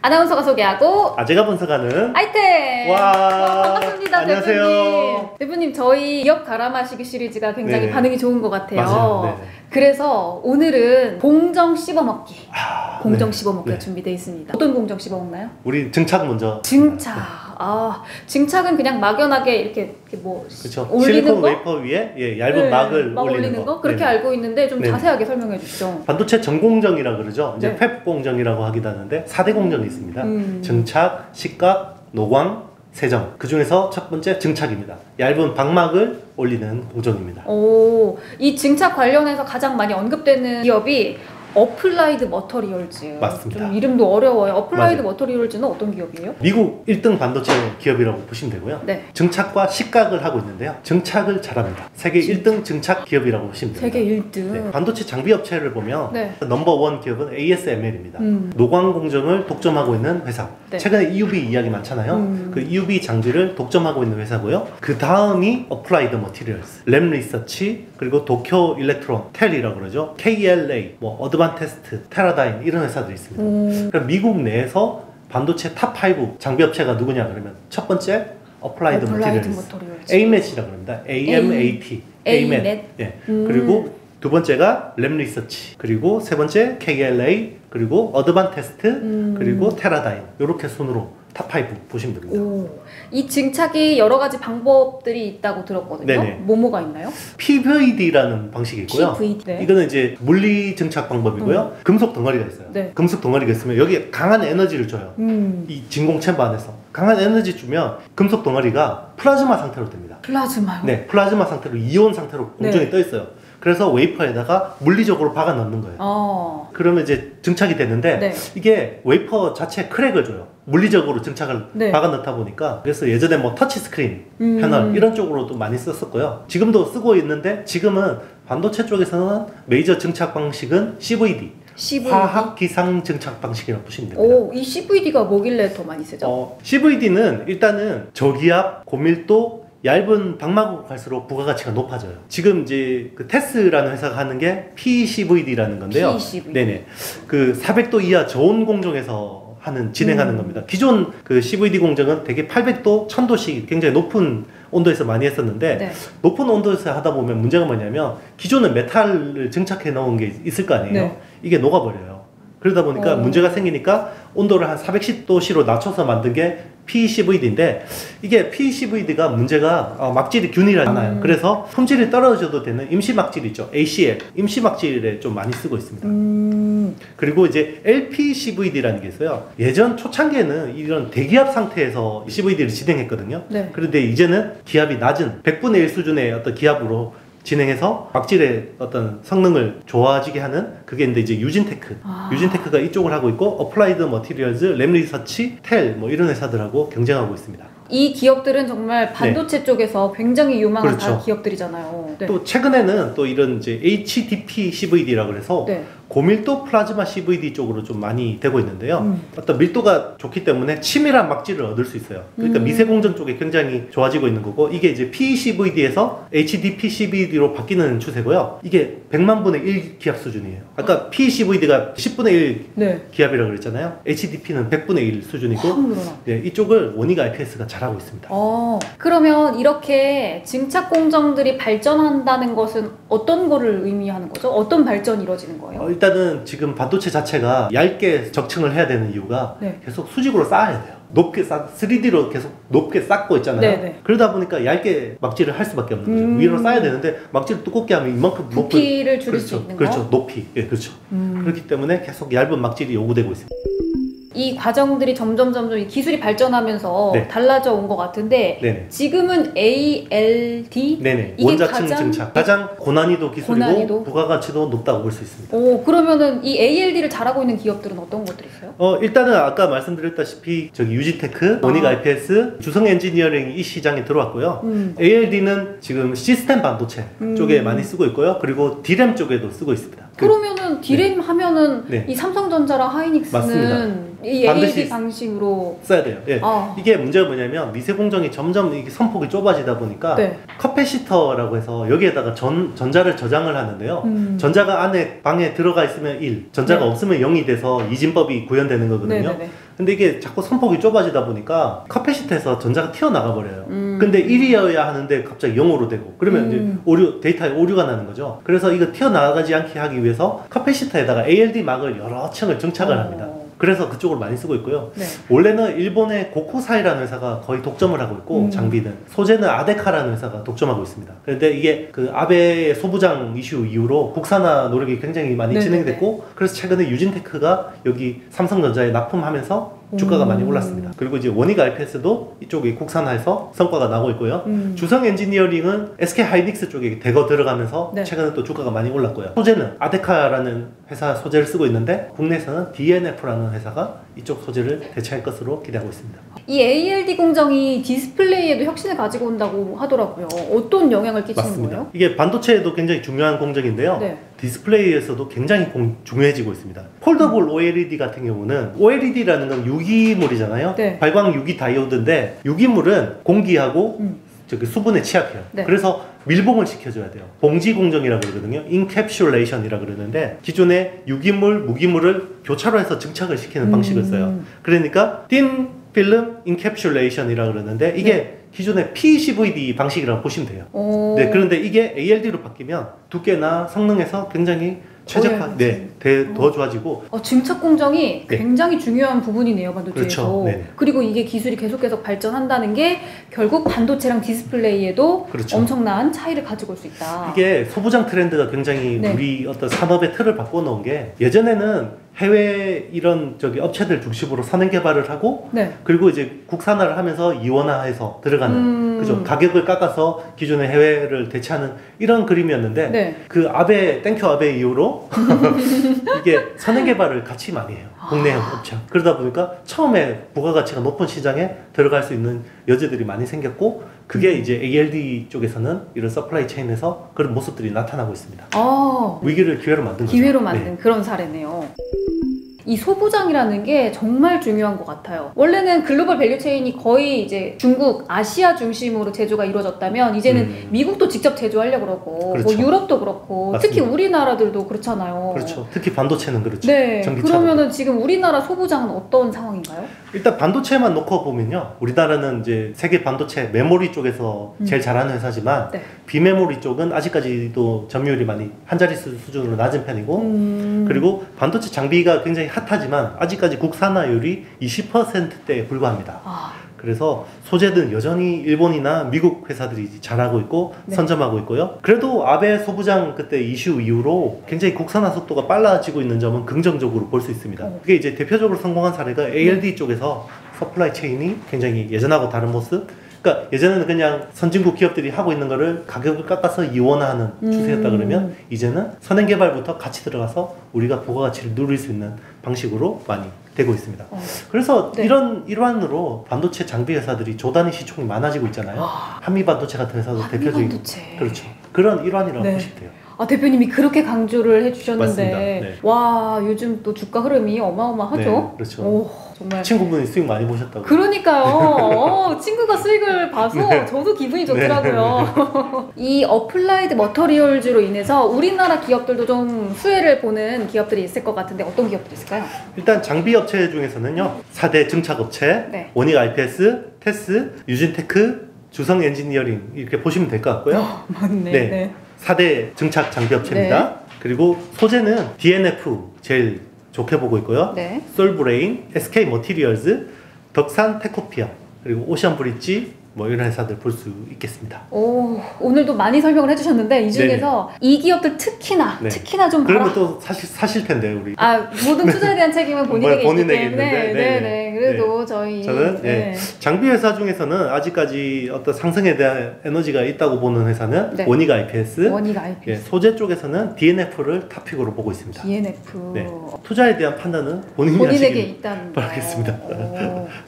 아나운서가 소개하고 제가 분석하는 아이템! 와, 반갑습니다. 안녕하세요. 대표님 저희 기업 갈아 마시기 시리즈가 굉장히 네. 반응이 좋은 것 같아요. 맞아요. 네네. 그래서 오늘은 공정 씹어먹기. 공정 네. 씹어먹기가 네. 준비되어 있습니다. 어떤 공정 씹어먹나요? 우리 증착 먼저. 증착. 증착은 그냥 막연하게 이렇게 뭐 그렇죠. 올리는 실리콘 거? 웨이퍼 위에 얇은 막을 막 올리는 거? 그렇게 네. 알고 있는데 좀 네. 자세하게 설명해 주시죠. 반도체 전공정이라 그러죠. 이제 네. 팹 공정이라고 하기도 하는데 4대 공정이 있습니다. 음. 증착, 식각, 노광, 세정. 그 중에서 첫 번째 증착입니다. 얇은 방막을 올리는 공정입니다. 이 증착 관련해서 가장 많이 언급되는 기업이 어플라이드 머터리얼즈. 맞습니다. 좀 이름도 어려워요. 어플라이드 맞아요. 머터리얼즈는 어떤 기업이에요? 미국 1등 반도체 기업이라고 보시면 되고요. 네. 증착과 식각을 하고 있는데요. 증착을 잘합니다. 세계 1등 증착 기업이라고 보시면 됩니다. 세계 1등. 네, 반도체 장비 업체를 보면 네. 넘버1 기업은 ASML입니다. 노광 공정을 독점하고 있는 회사. 네. 최근에 EUV 이야기 많잖아요. 그 EUV 장비를 독점하고 있는 회사고요. 그 다음이 어플라이드 머티리얼스, 램 리서치, 그리고 도쿄 일렉트론, 텔이라고 그러죠. KLA, 뭐 어드반테스트, 테라다임 이런 회사들이 있습니다. 그럼 미국 내에서 반도체 탑5 장비 업체가 누구냐 그러면 첫 번째 어플라이드 머티리얼스, AMAT이라고 합니다. AMAT, AMAT. 예. 그리고 두 번째가 램 리서치, 그리고 세 번째 KLA, 그리고 어드반테스트, 그리고 테라다임. 이렇게 순으로 탑5 보시면 됩니다. 이 증착이 여러 가지 방법들이 있다고 들었거든요. 네네. 뭐가 있나요? PVD라는 방식이 있고요. PVD. 네. 이거는 이제 물리 증착 방법이고요. 금속 덩어리가 있어요. 네. 금속 덩어리가 있으면 여기에 강한 에너지를 줘요. 이 진공 챔버 안에서 강한 에너지 주면 금속 덩어리가 플라즈마 상태로 됩니다. 플라즈마요? 네, 플라즈마 상태로 이온 상태로 공정이 네. 떠 있어요. 그래서 웨이퍼에다가 물리적으로 박아 넣는 거예요. 그러면 이제 증착이 되는데 네. 이게 웨이퍼 자체에 크랙을 줘요. 물리적으로 증착을 네. 박아 넣다 보니까. 그래서 예전에 뭐 터치 스크린 패널 이런 쪽으로도 많이 썼었고요. 지금도 쓰고 있는데 지금은 반도체 쪽에서는 메이저 증착 방식은 CVD, 화학 기상 증착 방식이라고 보시면 됩니다. 이 CVD가 뭐길래 더 많이 쓰죠? CVD는 일단은 저기압, 고밀도, 얇은 방막으로 갈수록 부가가치가 높아져요. 지금 이제 그 테스라는 회사가 하는 게 PCVD라는 건데요. PCVD. 네네. 그 400도 이하 저온 공정에서 진행하는 겁니다. 기존 그 CVD 공정은 되게 800도, 1000도씩 굉장히 높은 온도에서 많이 했었는데 네. 높은 온도에서 하다 보면 문제가 뭐냐면 기존은 메탈을 증착해 놓은 게 있을 거 아니에요. 네. 이게 녹아버려요. 그러다 보니까 문제가 생기니까 온도를 한 410도씨로 낮춰서 만든 게 PCVD인데 이게 PCVD가 문제가 막질이 균일하잖아요. 그래서 품질이 떨어져도 되는 임시 막질 있죠. ACL, 임시 막질에 좀 많이 쓰고 있습니다. 그리고 이제 LPCVD라는 게 있어요. 예전 초창기에는 이런 대기압 상태에서 CVD를 진행했거든요. 네. 그런데 이제는 기압이 낮은 100분의 1 수준의 어떤 기압으로 진행해서 막질의 어떤 성능을 좋아지게 하는 그게 이제 유진테크. 유진테크가 이쪽을 하고 있고 어플라이드 머티리얼즈, 램 리서치, 텔 뭐 이런 회사들하고 경쟁하고 있습니다. 이 기업들은 정말 반도체 쪽에서 굉장히 유망한 그렇죠. 기업들이잖아요. 네. 또 최근에는 또 이런 이제 HDP CVD라고 해서 네. 고밀도 플라즈마 CVD 쪽으로 좀 많이 되고 있는데요. 어떤 밀도가 좋기 때문에 치밀한 막질을 얻을 수 있어요. 그러니까 미세공정 쪽에 굉장히 좋아지고 있는 거고 이게 이제 PCVD에서 HDP CVD로 바뀌는 추세고요. 이게 100만 분의 1 기압 수준이에요. 아까 PCVD가 10분의 1 네. 기압이라고 그랬잖아요. HDP는 100분의 1 수준이고 네, 이쪽을 원익 IPS가 잘하고 있습니다. 그러면 이렇게 증착 공정들이 발전한다는 것은 어떤 거를 의미하는 거죠? 어떤 발전이 이루어지는 거예요? 일단은 지금 반도체 자체가 얇게 적층을 해야 되는 이유가 네. 계속 수직으로 쌓아야 돼요. 높게 3D로 계속 높게 쌓고 있잖아요. 네네. 그러다 보니까 얇게 막질을 할 수밖에 없는 거죠. 위로 쌓아야 되는데 막질을 두껍게 하면 이만큼 부피를 줄일 수 있는 거? 그렇죠. 높이. 예, 그렇죠. 그렇기 때문에 계속 얇은 막질이 요구되고 있습니다. 이 과정들이 점점 이 기술이 발전하면서 네. 달라져 온 것 같은데 네네. 지금은 ALD? 네네. 이게 원자층 증착. 가장 고난이도 기술이고 부가가치도 높다고 볼 수 있습니다. 그러면은 이 ALD를 잘하고 있는 기업들은 어떤 것들이 있어요? 일단은 아까 말씀드렸다시피 저기 유진테크, 원익 IPS, 주성 엔지니어링 이 시장에 들어왔고요. ALD는 지금 시스템 반도체 쪽에 많이 쓰고 있고요. 그리고 D램 쪽에도 쓰고 있습니다. 그러면은 D램 하면은 네. 이 삼성전자랑 하이닉스는 맞습니다. 이 ALD 방식으로 써야 돼요. 예. 이게 문제가 뭐냐면 미세 공정이 점점 이게 선폭이 좁아지다 보니까 네. 커패시터라고 해서 여기에다가 전자를 저장을 하는데요. 전자가 안에 방에 들어가 있으면 1, 전자가 네. 없으면 0이 돼서 이진법이 구현되는 거거든요. 네네네. 근데 이게 자꾸 선폭이 좁아지다 보니까 카패시터에서 전자가 튀어나가 버려요. 근데 1이어야 하는데 갑자기 0으로 되고 그러면 이제 데이터에 오류가 나는 거죠. 그래서 이거 튀어나가지 않게 하기 위해서 카패시터에다가 ALD 막을 여러 층을 정착을 합니다. 그래서 그쪽을 많이 쓰고 있고요. 네. 원래는 일본의 고코사이라는 회사가 거의 독점을 하고 있고 장비는 소재는 아데카라는 회사가 독점하고 있습니다. 그런데 이게 그 아베 소부장 이슈 이후로 국산화 노력이 굉장히 많이 네네네. 진행됐고 그래서 최근에 유진테크가 여기 삼성전자에 납품하면서 주가가 많이 올랐습니다. 그리고 이제 원익 IPS도 이쪽에 국산화해서 성과가 나고 있고요. 주성 엔지니어링은 SK 하이닉스 쪽에 대거 들어가면서 네. 최근에 또 주가가 많이 올랐고요. 소재는 아데카라는 회사 소재를 쓰고 있는데 국내에서는 DNF라는 회사가 이쪽 소재를 대체할 것으로 기대하고 있습니다. 이 ALD 공정이 디스플레이에도 혁신을 가지고 온다고 하더라고요. 어떤 영향을 끼치는 맞습니다. 거예요? 이게 반도체에도 굉장히 중요한 공정인데요. 네. 디스플레이에서도 굉장히 중요해지고 있습니다. 폴더블 OLED 같은 경우는 OLED라는 건 유기물이잖아요. 네. 발광 유기 다이오드인데 유기물은 공기하고 저기 수분에 취약해요. 네. 그래서 밀봉을 시켜줘야 돼요. 봉지 공정이라고 그러거든요. 인캡슐레이션이라고 그러는데 기존의 유기물, 무기물을 교차로 해서 증착을 시키는 방식을 써요. 그러니까 틴 필름 인캡슐레이션이라고 그러는데 이게 네. 기존의 PCVD 방식이라고 보시면 돼요. 네, 그런데 이게 ALD로 바뀌면 두께나 성능에서 굉장히 최적화, 더 좋아지고. 증착 공정이 네. 굉장히 중요한 부분이네요, 반도체에서. 그렇죠. 네네. 그리고 이게 기술이 계속 발전한다는 게 결국 반도체랑 디스플레이에도 그렇죠. 엄청난 차이를 가지고 올 수 있다. 이게 소부장 트렌드가 굉장히 네. 우리 어떤 산업의 틀을 바꿔놓은 게 예전에는 해외 이런 저기 업체들 중심으로 산업 개발을 하고 네. 그리고 이제 국산화를 하면서 이원화해서 들어가는 그죠 가격을 깎아서 기존의 해외를 대체하는 이런 그림이었는데 네. 그 아베 땡큐 아베 이후로 이게 산업 개발을 같이 많이 해요. 국내형 업체. 그러다 보니까 처음에 부가가치가 높은 시장에 들어갈 수 있는 여지들이 많이 생겼고 그게 이제 ALD 쪽에서는 이런 서플라이 체인에서 그런 모습들이 나타나고 있습니다. 위기를 기회로 만든 거죠. 기회로 만든 그런 사례네요. 이 소부장이라는 게 정말 중요한 것 같아요. 원래는 글로벌 밸류체인이 거의 이제 중국, 아시아 중심으로 제조가 이루어졌다면 이제는 미국도 직접 제조하려고 그러고 그렇죠. 뭐 유럽도 그렇고 맞습니다. 특히 우리나라들도 그렇잖아요. 그렇죠. 특히 반도체는 그렇죠. 네. 전기차도. 그러면은 지금 우리나라 소부장은 어떤 상황인가요? 일단 반도체만 놓고 보면요. 우리나라는 이제 세계 반도체 메모리 쪽에서 제일 잘하는 회사지만 네. 비메모리 쪽은 아직까지도 점유율이 많이 한 자릿수 수준으로 낮은 편이고 그리고 반도체 장비가 굉장히 핫하지만 아직까지 국산화율이 20%대에 불과합니다. 그래서 소재는 여전히 일본이나 미국 회사들이 잘하고 있고 네. 선점하고 있고요. 그래도 아베 소부장 그때 이슈 이후로 굉장히 국산화 속도가 빨라지고 있는 점은 긍정적으로 볼 수 있습니다. 그게 이제 대표적으로 성공한 사례가 ALD 쪽에서 서플라이 체인이 굉장히 예전하고 다른 모습. 그러니까 예전에는 그냥 선진국 기업들이 하고 있는 거를 가격을 깎아서 이원화하는 추세였다 그러면 이제는 선행 개발부터 같이 들어가서 우리가 부가가치를 누릴 수 있는 방식으로 많이 되고 있습니다. 그래서 네. 이런 일환으로 반도체 장비 회사들이 조단위 시총이 많아지고 있잖아요. 한미 반도체 같은 회사도 대표적인 반도체. 그렇죠. 그런 일환이라고 네. 보시면 돼요. 대표님이 그렇게 강조를 해주셨는데 맞습니다. 네. 와 요즘 또 주가 흐름이 어마어마하죠? 네, 그렇죠. 오, 정말 친구분이 수익 많이 보셨다고. 그러니까요. 친구가 수익을 봐서 저도 기분이 좋더라고요. 이 어플라이드 머터리얼즈로 인해서 우리나라 기업들도 좀 수혜를 보는 기업들이 있을 것 같은데 어떤 기업들이 있을까요? 일단 장비 업체 중에서는요. 4대 증착업체, 네. 원익 IPS, 테스, 유진테크, 주성 엔지니어링 이렇게 보시면 될 것 같고요. 맞네. 네. 4대 증착 장비 업체입니다. 네. 그리고 소재는 DNF 제일 좋게 보고 있고요. 네. 솔브레인, SK 머티리얼즈, 덕산 테코피아, 그리고 오션 브릿지 뭐 이런 회사들 볼 수 있겠습니다. 오늘도 많이 설명을 해주셨는데 이 중에서 이 기업들 특히나 좀 그러면 또 사실 텐데 우리. 모든 투자에 대한 책임은 본인에게 있기 때문에 있는데, 네네. 그래도 저희 저는 장비 회사 중에서는 아직까지 어떤 상승에 대한 에너지가 있다고 보는 회사는 원익 IPS, 소재 쪽에서는 DNF를 탑픽으로 보고 있습니다. DNF. 네. 투자에 대한 판단은 본인에게 있다는 바라겠습니다.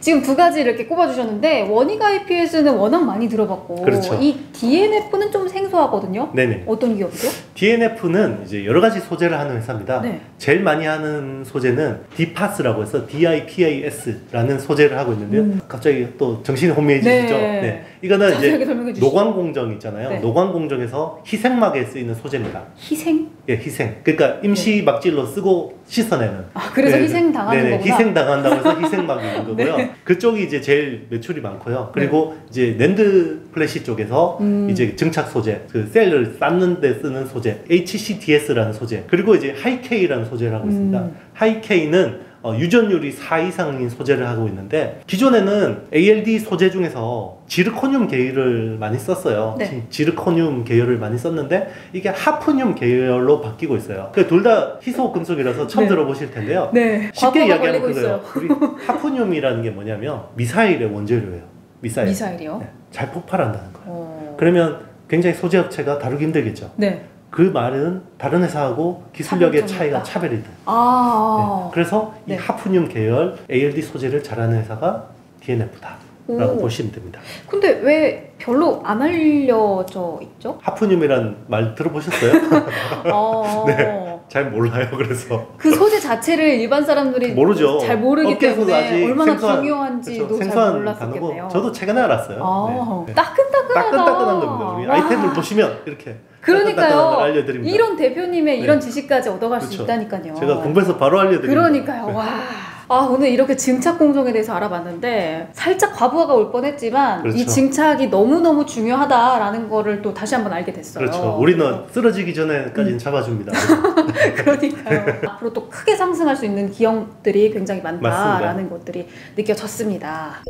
지금 두 가지 이렇게 꼽아주셨는데 원익 IPS 시리즈는 워낙 많이 들어봤고 그렇죠. 이 DNF는 좀 생소하거든요. 네네. 어떤 기업이죠? DNF는 이제 여러 가지 소재를 하는 회사입니다. 네. 제일 많이 하는 소재는 DIPAS라고 해서 DIPAS라는 소재를 하고 있는데요. 갑자기 또 정신이 혼미해지시죠? 네. 이거는 이제 자세하게 설명해 주시죠. 노광 공정 있잖아요. 네. 노광 공정에서 희생막에 쓰이는 소재입니다. 희생? 예, 희생. 그러니까 임시 막질로 쓰고 씻어내는. 아, 그래서 네, 희생 당하는 네네, 거구나. 희생 당한다고 해서 희생막이 있는 거고요. 네. 그쪽이 이제 제일 매출이 많고요. 그리고 이제 낸드 플래시 쪽에서 이제 증착 소재, 그 셀을 쌓는 데 쓰는 소재, HCDS라는 소재, 그리고 이제 하이케이라는 소재를 하고 있습니다. 하이케이는 유전율이 4 이상인 소재를 하고 있는데, 기존에는 ALD 소재 중에서 지르코늄 계열을 많이 썼어요. 네. 지르코늄 계열을 많이 썼는데 이게 하프늄 계열로 바뀌고 있어요. 둘 다 희소 금속이라서 처음 네. 들어보실 텐데요. 네. 쉽게 과거가 이야기하면 걸리고 그거예요. 있어요. 우리 하프늄이라는 게 뭐냐면 미사일의 원재료예요. 미사일. 미사일이요? 네, 잘 폭발한다는 거예요. 어... 그러면 굉장히 소재 업체가 다루기 힘들겠죠. 네. 그 말은 다른 회사하고 기술력의 차별점이 차이가 있다. 차별이다. 아. 네. 그래서 이 네. 하프늄 계열 ALD 소재를 잘하는 회사가 DNF다라고 오. 보시면 됩니다. 근데 왜 별로 안 알려져 있죠? 하프늄이란 말 들어보셨어요? 어... 네. 잘 몰라요. 그래서 그 소재 자체를 일반 사람들이 모르죠. 잘 모르기 업계에서도 때문에 아직 얼마나 생소한- 중요한지도 그렇죠. 잘 생소한 몰랐었겠네요. 단어고 저도 최근에 알았어요. 아, 네. 따끈따끈하다. 따끈따끈한 겁니다. 우리 와. 아이템을 보시면 이렇게 따끈따끈한 걸 그러니까요. 알려드립니다. 이런 대표님의 네. 이런 지식까지 얻어갈 수 그렇죠. 있다니까요. 제가 공부해서 바로 알려드립니다. 그러니까요. 네. 와. 아, 오늘 이렇게 증착 공정에 대해서 알아봤는데 살짝 과부하가 올 뻔했지만 그렇죠. 이 증착이 너무너무 중요하다라는 거를 또 다시 한번 알게 됐어요. 그렇죠. 우리는 쓰러지기 전에까지는 잡아줍니다. 그러니까요. 앞으로 또 크게 상승할 수 있는 기업들이 굉장히 많다라는 맞습니다. 것들이 느껴졌습니다.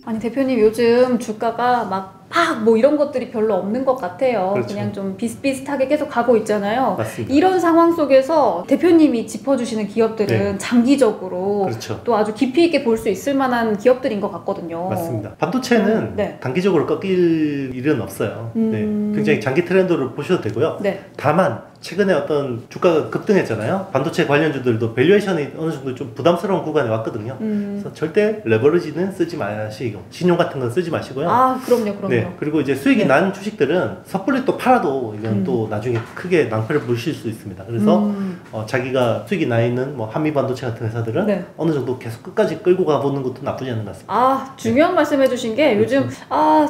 아니 대표님 요즘 주가가 막 뭐 이런 것들이 별로 없는 것 같아요. 그렇죠. 그냥 좀 비슷비슷하게 계속 가고 있잖아요. 맞습니다. 이런 상황 속에서 대표님이 짚어주시는 기업들은 네. 장기적으로 그렇죠. 또 아주 깊이 있게 볼 수 있을 만한 기업들인 것 같거든요. 맞습니다. 반도체는 네. 단기적으로 꺾일 일은 없어요. 네. 굉장히 장기 트렌드를 보셔도 되고요. 네. 다만 최근에 어떤 주가가 급등했잖아요. 반도체 관련주들도 밸류에이션이 어느 정도 좀 부담스러운 구간에 왔거든요. 그래서 절대 레버리지는 쓰지 마시고 신용 같은 건 쓰지 마시고요. 아 그럼요. 네, 그리고 이제 수익이 네. 난 주식들은 섣불리 또 팔아도 이건 또 나중에 크게 낭패를 보실 수 있습니다. 그래서 자기가 수익이 나 있는 뭐 한미 반도체 같은 회사들은 네. 어느 정도 계속 끝까지 끌고 가보는 것도 나쁘지 않은 것 같습니다. 아 중요한 말씀해주신 게 요즘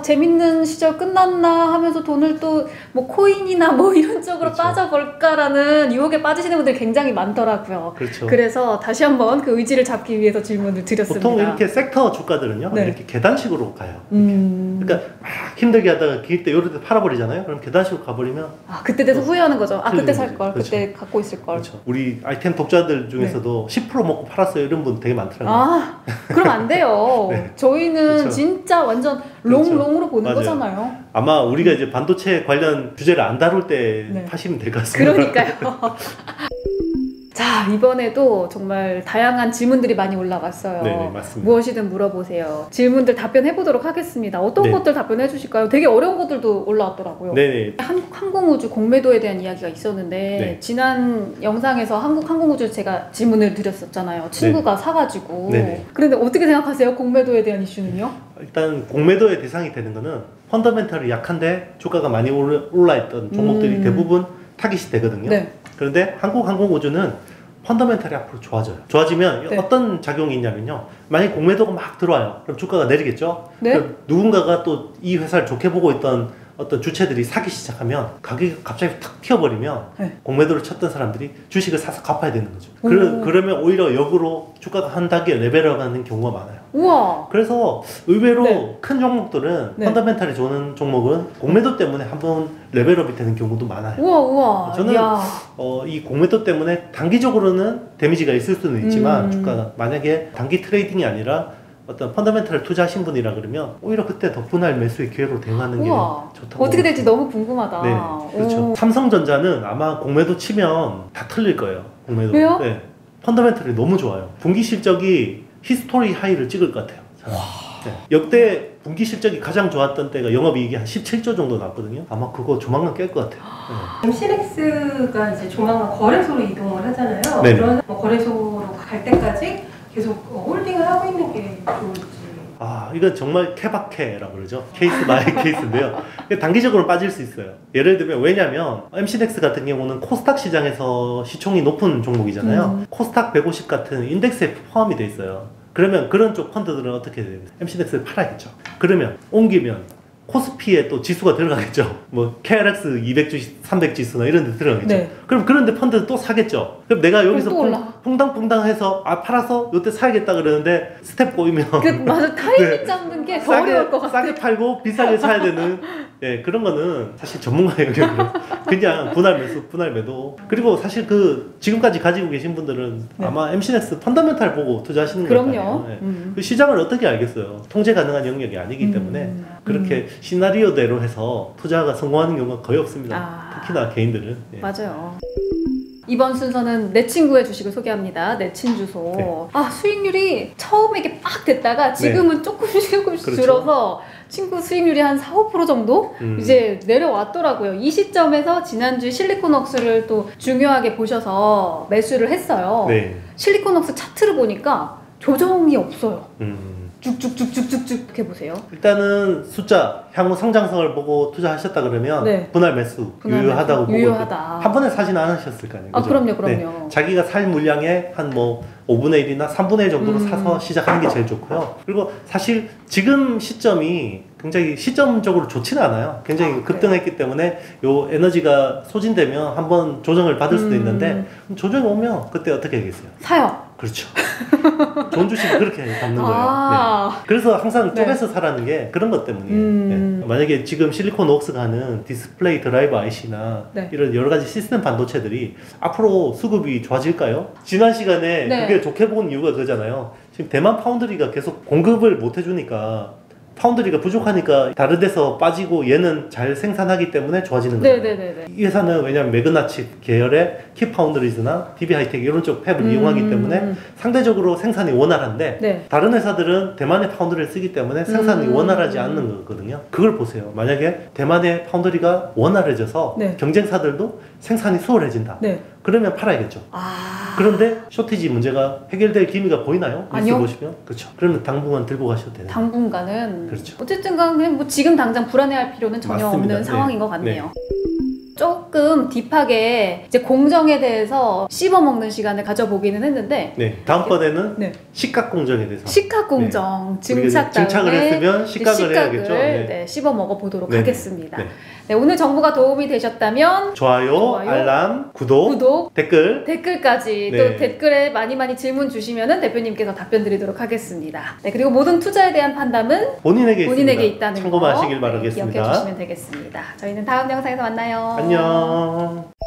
재밌는 시절 끝났나 하면서 돈을 또 뭐 코인이나 뭐 이런 쪽으로 그렇죠. 빠져볼까라는 유혹에 빠지시는 분들이 굉장히 많더라고요. 그렇죠. 그래서 다시 한번 그 의지를 잡기 위해서 질문을 드렸습니다. 보통 이렇게 섹터 주가들은요, 네. 이렇게 계단식으로 가요. 그러니까 막 힘들게 하다가 기회 때 요럴 때 팔아버리잖아요. 그럼 계단식으로 가버리면 그때 돼서 후회하는 거죠. 그때 틀리는 살 거죠. 걸, 그렇죠. 그때 갖고 있을 걸. 그렇죠. 우리 아이템 독자들 중에서도 10% 먹고 팔았어요 이런 분 되게 많더라고요. 그럼 안 돼요. 네. 저희는 그렇죠. 진짜 완전 그렇죠. 롱롱으로 보는 맞아요. 거잖아요. 아마 우리가 이제 반도체 관련 주제를 안 다룰 때 네. 파시면 될 것 같습니다. 그러니까요. 자, 이번에도 정말 다양한 질문들이 많이 올라왔어요. 네, 맞습니다. 무엇이든 물어보세요. 질문들 답변해 보도록 하겠습니다. 어떤 네. 것들 답변해 주실까요? 되게 어려운 것들도 올라왔더라고요. 네네. 한국항공우주 공매도에 대한 이야기가 있었는데 네. 지난 영상에서 한국항공우주 제가 질문을 드렸었잖아요. 친구가 사가지고. 네네. 그런데 어떻게 생각하세요? 공매도에 대한 이슈는요? 일단 공매도의 대상이 되는 거는 펀더멘털이 약한데 주가가 많이 올라있던 종목들이 대부분 타깃이 되거든요. 네. 그런데 한국항공우주는 펀더멘털이 앞으로 좋아져요. 좋아지면 네. 어떤 작용이 있냐면요. 만약에 공매도가 막 들어와요. 그럼 주가가 내리겠죠? 네. 그럼 누군가가 또 이 회사를 좋게 보고 있던 어떤 주체들이 사기 시작하면 가격이 갑자기 탁 튀어버리면 네. 공매도를 쳤던 사람들이 주식을 사서 갚아야 되는 거죠. 오. 그러면 오히려 역으로 주가가 한 단계 레벨업하는 경우가 많아요. 우와. 그래서 의외로 네. 큰 종목들은 네. 펀더멘탈이 좋은 종목은 공매도 때문에 한번 레벨업이 되는 경우도 많아요. 우와. 저는 이야. 이 공매도 때문에 단기적으로는 데미지가 있을 수는 있지만 주가가 만약에 단기 트레이딩이 아니라 어떤 펀더멘탈을 투자하신 분이라 그러면 오히려 그때 더 분할 매수의 기회로 대응하는 게 우와. 좋다고. 어떻게 될지 너무 궁금하다. 네, 그렇죠. 오. 삼성전자는 아마 공매도 치면 다 틀릴 거예요. 공매도. 왜요? 네. 펀더멘털이 너무 좋아요. 분기 실적이 히스토리 하이를 찍을 것 같아요. 네. 역대 분기 실적이 가장 좋았던 때가 영업이익이 한 17조 정도 나왔거든요. 아마 그거 조만간 깰 것 같아요. MC넥스가 이제 조만간 거래소로 이동을 하잖아요. 네네. 그런 거래소로 갈 때까지 계속 홀딩을 하고 있는 게 좋을지. 이건 정말 케바케라고 그러죠. 케이스 바이 케이스인데요. 단기적으로 빠질 수 있어요. 예를 들면 왜냐면 MCDX 같은 경우는 코스닥 시장에서 시총이 높은 종목이잖아요. 코스닥 150 같은 인덱스에 포함이 돼 있어요. 그러면 그런 쪽 펀드들은 어떻게 돼요? MCDX를 팔아야겠죠. 그러면 옮기면 코스피에 또 지수가 들어가겠죠. 뭐 KRX 200 300 지수나 이런 데 들어가겠죠. 네. 그럼 그런데 펀드를 또 사겠죠. 그럼 내가 여기서 또 올라. 퐁당퐁당해서 팔아서 이때 사야겠다 그러는데 스텝 꼬이면 맞아, 타이밍 네. 잡는 게 더 어려울 것 같아요. 싸게 팔고 비싸게 사야 되는 예, 그런 거는 사실 전문가의 영역으로 그냥 분할 매수, 분할 매도. 그리고 사실 그 지금까지 가지고 계신 분들은 네. 아마 MCX 펀더멘탈 보고 투자하시는 그럼요. 거예요. 예. 그 시장을 어떻게 알겠어요? 통제 가능한 영역이 아니기 때문에 그렇게 시나리오대로 해서 투자가 성공하는 경우가 거의 없습니다. 특히나 개인들은. 예. 맞아요. 이번 순서는 내 친구의 주식을 소개합니다. 내 친주소. 네. 수익률이 처음에 이게 빡 됐다가 지금은 조금씩 그렇죠. 줄어서 친구 수익률이 한 4~5% 정도 이제 내려왔더라고요. 이 시점에서 지난주 실리콘웍스를 또 중요하게 보셔서 매수를 했어요. 네. 실리콘웍스 차트를 보니까 조정이 없어요. 쭉쭉쭉쭉쭉쭉 해보세요. 일단은 숫자, 향후 성장성을 보고 투자하셨다 그러면 네. 분할 매수 유효하다고 보고 유효하다. 한 번에 사진 않으셨을 거 아니에요. 그죠? 그럼요. 자기가 살 물량의 한 뭐 5분의 1이나 3분의 1 정도로 사서 시작하는 게 제일 좋고요. 그리고 사실 지금 시점이 굉장히 시점적으로 좋지는 않아요. 굉장히 급등했기 때문에 요 에너지가 소진되면 한번 조정을 받을 수도 있는데 조정이 오면 그때 어떻게 하겠어요? 사요. 그렇죠. 좋은 주식은 그렇게 잡는 거예요. 네. 그래서 항상 쪼개서 사라는 게 그런 것 때문이에요. 네. 만약에 지금 실리콘웍스가 하는 디스플레이 드라이버 IC나 이런 여러 가지 시스템 반도체들이 앞으로 수급이 좋아질까요? 지난 시간에 그게 좋게 본 이유가 그거잖아요. 지금 대만 파운드리가 계속 공급을 못 해주니까 파운드리가 부족하니까 다른 데서 빠지고 얘는 잘 생산하기 때문에 좋아지는 거예요. 이 회사는 왜냐하면 매그나칩 계열의 키파운드리즈나 DB하이텍 이런 쪽 팹을 이용하기 때문에 상대적으로 생산이 원활한데 다른 회사들은 대만의 파운드리를 쓰기 때문에 생산이 원활하지 않는 거거든요. 그걸 보세요. 만약에 대만의 파운드리가 원활해져서 경쟁사들도 생산이 수월해진다. 그러면 팔아야겠죠. 그런데 쇼티지 문제가 해결될 기미가 보이나요? 아니요. 보시면 그렇죠. 그러면 당분간 들고 가셔도 되는. 당분간은 그렇죠. 어쨌든 간에 뭐 지금 당장 불안해할 필요는 전혀 맞습니다. 없는 상황인 것 같네요. 조금 딥하게 이제 공정에 대해서 씹어먹는 시간을 가져보기는 했는데 다음번에는 식각 공정에 대해서 식각 공정 증착 증착을 했으면 식각을 해야겠죠. 씹어 먹어보도록 하겠습니다. 오늘 정보가 도움이 되셨다면 좋아요, 알람, 구독, 댓글까지 또 댓글에 많이 질문 주시면은 대표님께서 답변 드리도록 하겠습니다. 그리고 모든 투자에 대한 판단은 본인에게 있다는 참고만 거 하시길 바라겠습니다. 기억해 주시면 되겠습니다. 저희는 다음 영상에서 만나요. 안녕.